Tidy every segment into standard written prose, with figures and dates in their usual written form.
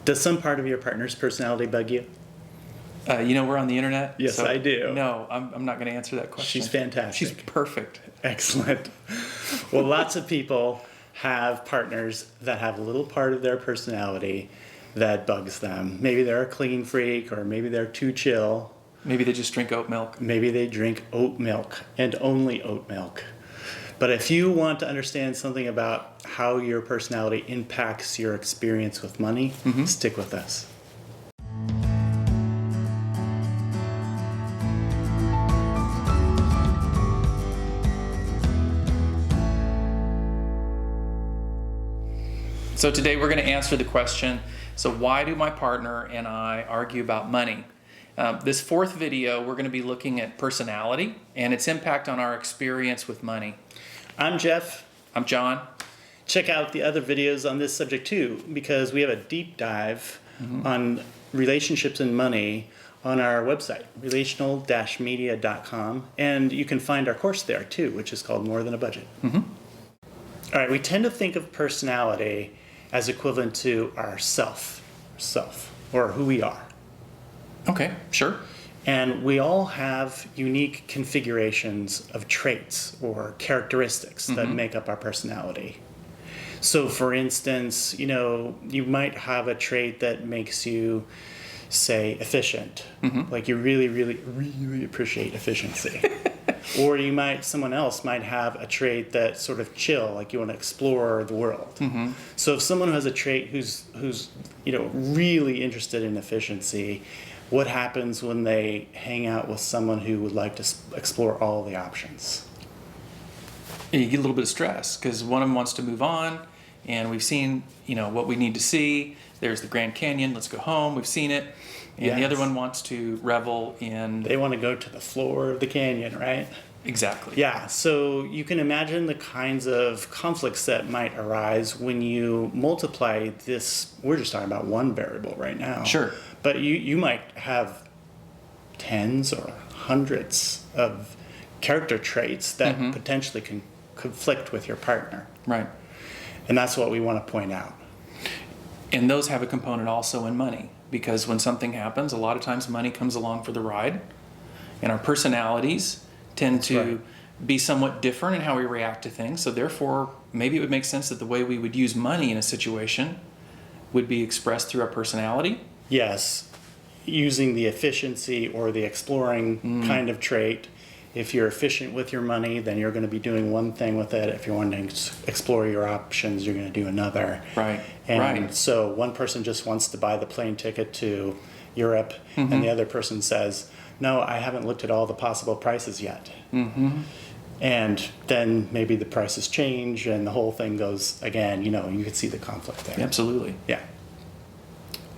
Does some part of your partner's personality bug you? We're on the internet. Yes, I do. No, I'm not going to answer that question. She's fantastic. She's perfect. Excellent. Well, lots of people have partners that have a little part of their personality that bugs them. Maybe they're a clean freak, or maybe they're too chill. Maybe they just drink oat milk. Maybe they drink oat milk and only oat milk. But if you want to understand something about how your personality impacts your experience with money, stick with us. So today we're going to answer the question, so why do my partner and I argue about money? This fourth video, we're going to be looking at personality and its impact on our experience with money. I'm Jeff. I'm John. Check out the other videos on this subject too, because we have a deep dive on relationships and money on our website, relational-media.com, and you can find our course there too, which is called More Than a Budget. All right, we tend to think of personality as equivalent to our self, or who we are. Okay, sure. And we all have unique configurations of traits or characteristics that make up our personality. So for instance, you might have a trait that makes you, say, efficient. Like you really, really, really appreciate efficiency. Or someone else might have a trait that's sort of chill, like you want to explore the world. So if someone has a trait who's really interested in efficiency, what happens when they hang out with someone who would like to explore all the options? You get a little bit of stress because one of them wants to move on, and we've seen what we need to see. There's the Grand Canyon, let's go home, we've seen it. And the other one wants to revel in... They want to go to the floor of the canyon, right? Exactly. Yeah, so you can imagine the kinds of conflicts that might arise when you multiply this. We're just talking about one variable right now. Sure. But you might have tens or hundreds of character traits that potentially can conflict with your partner. Right. And that's what we want to point out. And those have a component also in money, because when something happens, a lot of times money comes along for the ride, and our personalities tend to be somewhat different in how we react to things. So therefore, maybe it would make sense that the way we would use money in a situation would be expressed through our personality. Yes, using the efficiency or the exploring kind of trait. If you're efficient with your money, then you're going to be doing one thing with it. If you're wanting to explore your options, you're going to do another. Right. And so one person just wants to buy the plane ticket to Europe, and the other person says, no, I haven't looked at all the possible prices yet. And then maybe the prices change and the whole thing goes again, you can see the conflict there. Absolutely. Yeah.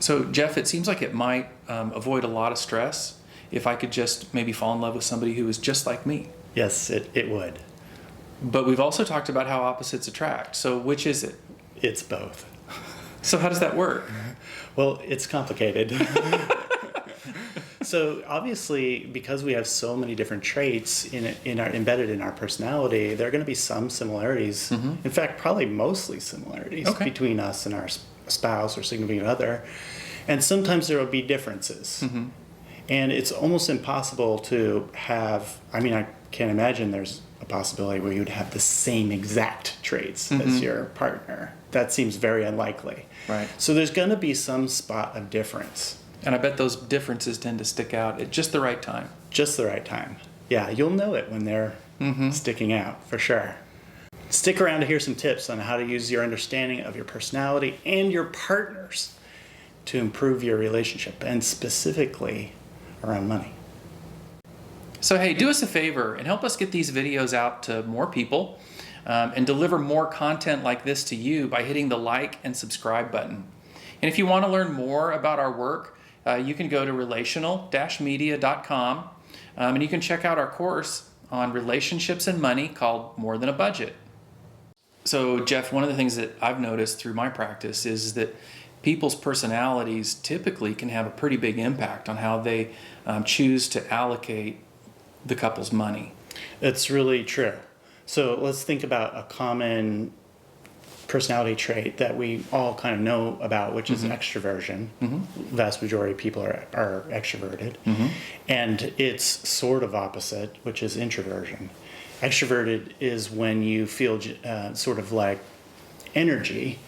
So Jeff, it seems like it might avoid a lot of stress if I could just maybe fall in love with somebody who is just like me. Yes, it would. But we've also talked about how opposites attract. So which is it? It's both. So how does that work? Well, it's complicated. So obviously, because we have so many different traits embedded in our personality, there are going to be some similarities. In fact, probably mostly similarities between us and our spouse or significant other. And sometimes there will be differences. And it's almost impossible to have, I can't imagine there's a possibility where you'd have the same exact traits as your partner. That seems very unlikely. Right. So there's going to be some spot of difference. And I bet those differences tend to stick out at just the right time. Just the right time. Yeah, you'll know it when they're sticking out, for sure. Stick around to hear some tips on how to use your understanding of your personality and your partners to improve your relationship, and specifically around money. So hey, do us a favor and help us get these videos out to more people and deliver more content like this to you by hitting the like and subscribe button. And if you want to learn more about our work, you can go to relational-media.com and you can check out our course on relationships and money called More Than a Budget. So Jeff, one of the things that I've noticed through my practice is that people's personalities typically can have a pretty big impact on how they choose to allocate the couple's money. It's really true. So let's think about a common personality trait that we all kind of know about, which is extroversion. Vast majority of people are extroverted. And its sort of opposite, which is introversion. Extroverted is when you feel sort of like energy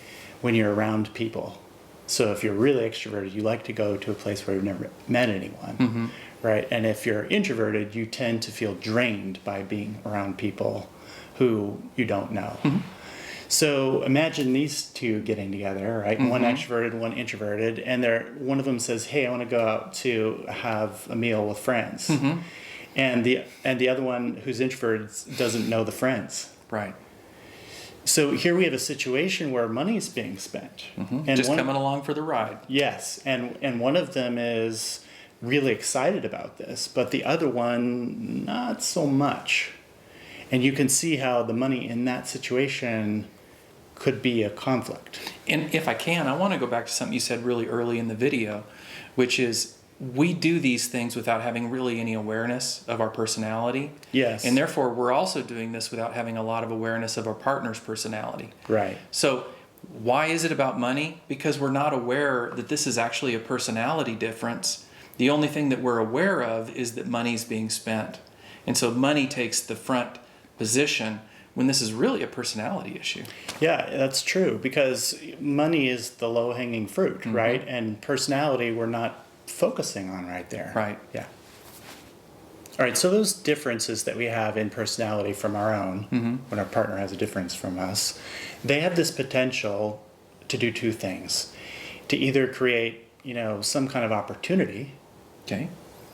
when you're around people. So if you're really extroverted, you like to go to a place where you've never met anyone, right? And if you're introverted, you tend to feel drained by being around people who you don't know. So imagine these two getting together, right? One extroverted, one introverted, and one of them says, "Hey, I want to go out to have a meal with friends," and the other one, who's introverted, doesn't know the friends. Right. So here we have a situation where money is being spent, and Just coming along for the ride. Yes, and one of them is really excited about this, but the other one not so much. And you can see how the money in that situation could be a conflict. And if I can, I want to go back to something you said really early in the video, which is we do these things without having really any awareness of our personality. Yes. And therefore, we're also doing this without having a lot of awareness of our partner's personality. Right. So why is it about money? Because we're not aware that this is actually a personality difference. The only thing that we're aware of is that money's being spent. And so money takes the front position when this is really a personality issue. Yeah, that's true, because money is the low-hanging fruit, right? And personality we're not focusing on right there. Right. Yeah. All right, so those differences that we have in personality from our own, when our partner has a difference from us, they have this potential to do two things. To either create, some kind of opportunity. Okay.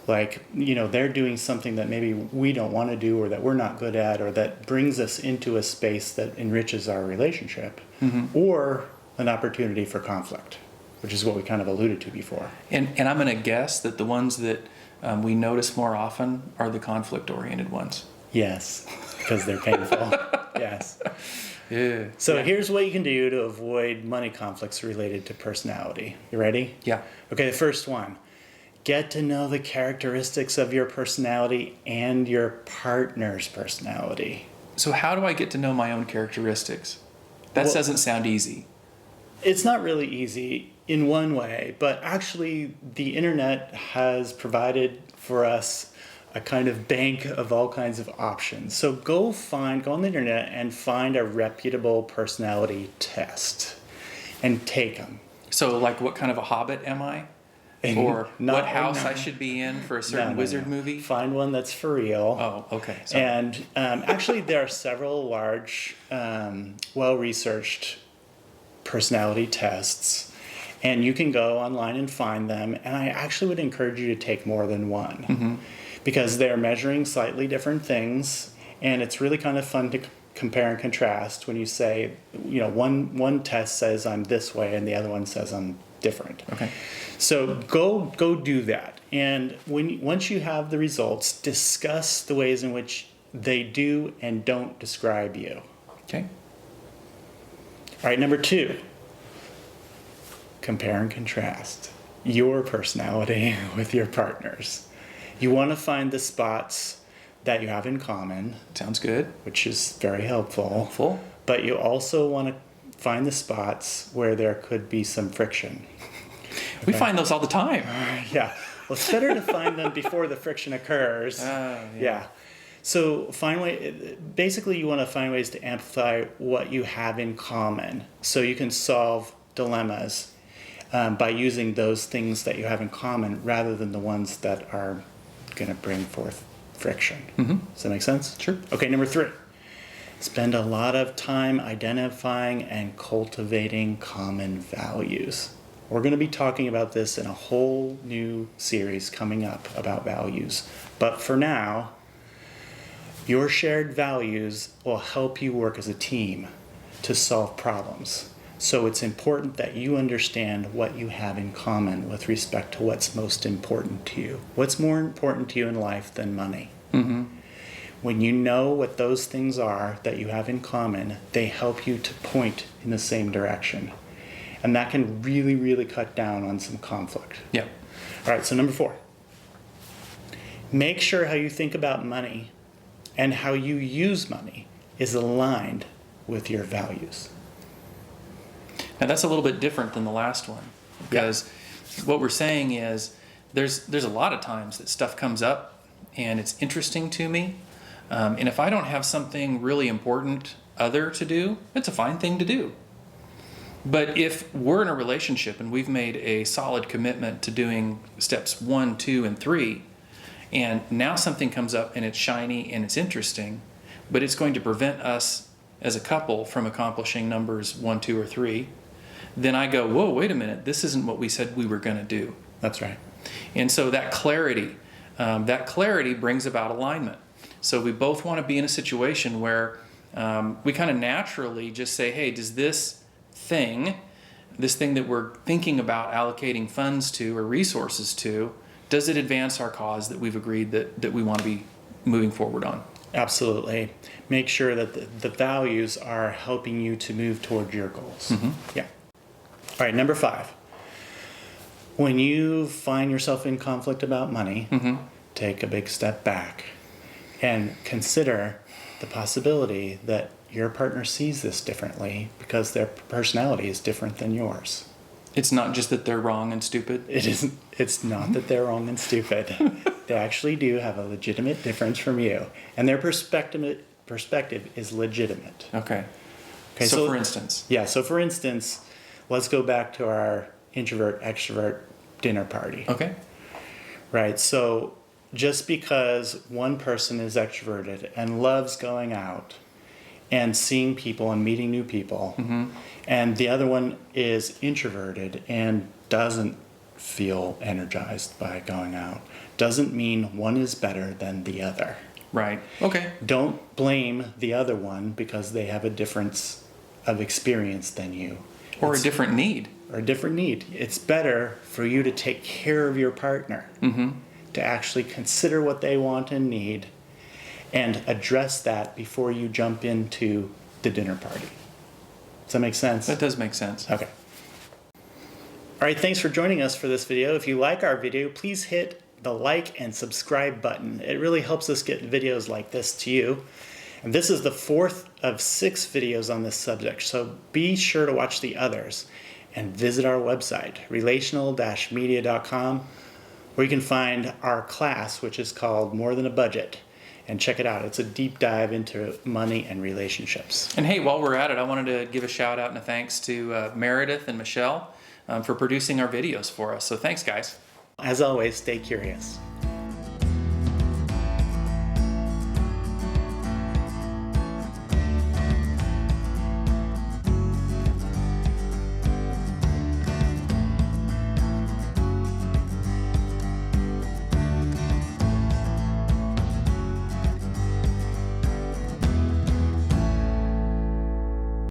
Like, they're doing something that maybe we don't want to do, or that we're not good at, or that brings us into a space that enriches our relationship, or an opportunity for conflict, which is what we kind of alluded to before. And I'm going to guess that the ones that we notice more often are the conflict-oriented ones. Yes, because they're painful. Yes. Yeah. So here's what you can do to avoid money conflicts related to personality. You ready? Yeah. Okay, the first one. Get to know the characteristics of your personality and your partner's personality. So how do I get to know my own characteristics? That doesn't sound easy. It's not really easy in one way, but actually the internet has provided for us a kind of bank of all kinds of options. So go on the internet and find a reputable personality test and take them. So like what kind of a hobbit am I? Or what house I should be in for a certain wizard movie? Find one that's for real. Oh, okay. Sorry. And actually there are several large, well-researched personality tests, and you can go online and find them, and I actually would encourage you to take more than one, because they're measuring slightly different things, and it's really kind of fun to compare and contrast when you say, one test says I'm this way and the other one says I'm different. Okay. So go do that, and once you have the results, discuss the ways in which they do and don't describe you. Okay. All right, number 2, compare and contrast your personality with your partner's. You want to find the spots that you have in common. Sounds good. Which is very helpful. Helpful. But you also want to find the spots where there could be some friction. We find those all the time. Yeah. Well, it's better to find them before the friction occurs. Yeah. So basically you want to find ways to amplify what you have in common, so you can solve dilemmas by using those things that you have in common rather than the ones that are going to bring forth friction. Does that make sense? Sure. Okay, number 3. Spend a lot of time identifying and cultivating common values. We're going to be talking about this in a whole new series coming up about values. But for now, your shared values will help you work as a team to solve problems. So it's important that you understand what you have in common with respect to what's most important to you. What's more important to you in life than money? When you know what those things are that you have in common, they help you to point in the same direction. And that can really, really cut down on some conflict. Yeah. All right, so number 4. Make sure how you think about money and how you use money is aligned with your values. Now that's a little bit different than the last one, because what we're saying is there's a lot of times that stuff comes up and it's interesting to me, and if I don't have something really important other to do, it's a fine thing to do. But if we're in a relationship and we've made a solid commitment to doing steps 1, 2, and 3, and now something comes up and it's shiny and it's interesting, but it's going to prevent us as a couple from accomplishing numbers 1, 2, or 3, then I go, whoa, wait a minute, this isn't what we said we were going to do. That's right. And so that clarity brings about alignment. So we both want to be in a situation where we kind of naturally just say, hey, does this thing that we're thinking about allocating funds to or resources to, does it advance our cause that we've agreed that we want to be moving forward on? Absolutely. Make sure that the values are helping you to move toward your goals. Yeah. All right, number 5. When you find yourself in conflict about money, take a big step back and consider the possibility that your partner sees this differently because their personality is different than yours. It's not just that they're wrong and stupid. It isn't. It's not that they're wrong and stupid. They actually do have a legitimate difference from you, and their perspective is legitimate. Okay. So for instance. Yeah. So for instance, let's go back to our introvert-extrovert dinner party. Okay. Right. So just because one person is extroverted and loves going out and seeing people and meeting new people, and the other one is introverted and doesn't feel energized by going out, doesn't mean one is better than the other. Right. Okay. Don't blame the other one because they have a difference of experience than you. Or a different need. Or a different need. It's better for you to take care of your partner, to actually consider what they want and need, and address that before you jump into the dinner party. Does that make sense? That does make sense. Okay. All right, thanks for joining us for this video. If you like our video, please hit the like and subscribe button. It really helps us get videos like this to you. And this is the 4th of 6 videos on this subject, so be sure to watch the others and visit our website, relational-media.com, where you can find our class, which is called More Than a Budget, and check it out. It's a deep dive into money and relationships. And hey, while we're at it, I wanted to give a shout out and a thanks to Meredith and Michelle for producing our videos for us. So thanks, guys. As always, stay curious.